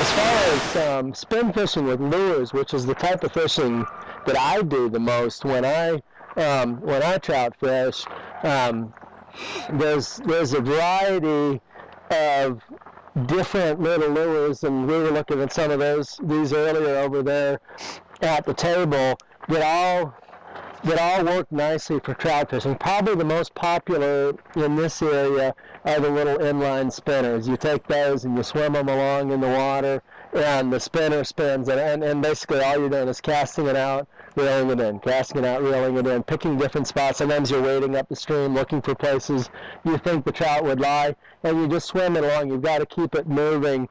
as far as spin fishing with lures, which is the type of fishing that I do the most when I trout fish, there's a variety of different little lures, and we were looking at some of these earlier over there at the table that all work nicely for trout fishing. Probably the most popular in this area are the little inline spinners. You take those and you swim them along in the water, and the spinner spins, and basically all you're doing is casting it out, reeling it in, casting it out, reeling it in, picking different spots. Sometimes you're wading up the stream looking for places you think the trout would lie, and you just swim it along. You've got to keep it moving.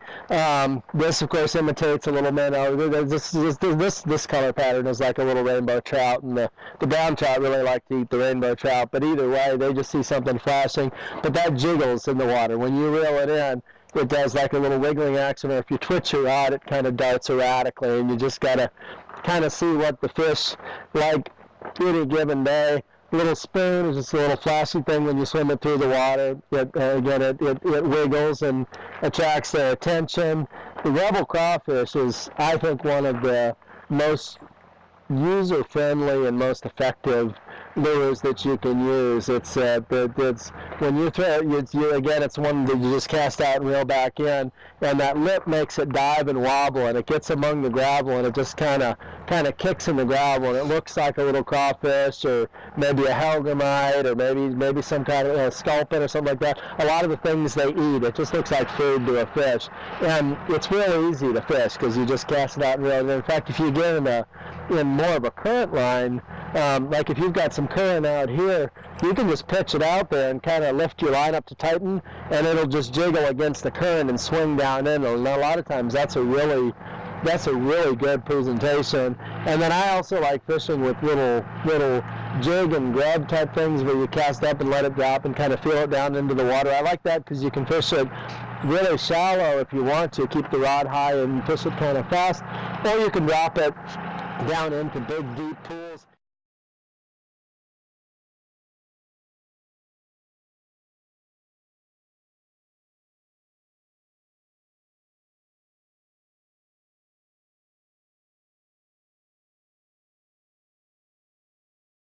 This, of course, imitates a little minnow. This color pattern is like a little rainbow trout, and the brown trout really like to eat the rainbow trout, but either way, they just see something flashing. But that jiggles in the water. When you reel it in, it does like a little wiggling action, or if you twitch your rod, it kind of darts erratically, and you just got to kind of see what the fish like any given day. Little spoon is just a little flashy thing when you swim it through the water. It wiggles and attracts their attention. The Rebel crawfish is, I think, one of the most user-friendly and most effective lures that you can use. It's when you throw it, it's one that you just cast out and reel back in, and that lip makes it dive and wobble, and it gets among the gravel, and it just kind of kicks in the gravel, and it looks like a little crawfish, or maybe a hellgrammite, or maybe some kind of sculpin or something like that. A lot of the things they eat, it just looks like food to a fish, and it's really easy to fish because you just cast it out and reel it in. In fact, if you get in more of a current line, like if you've got some current out here, you can just pitch it out there and kind of lift your line up to tighten, and it'll just jiggle against the current and swing down in. And a lot of times that's a really good presentation. And then I also like fishing with little jig and grab type things where you cast up and let it drop and kind of feel it down into the water. I like that because you can fish it really shallow if you want to, keep the rod high and fish it kind of fast, or you can drop it down into big deep pools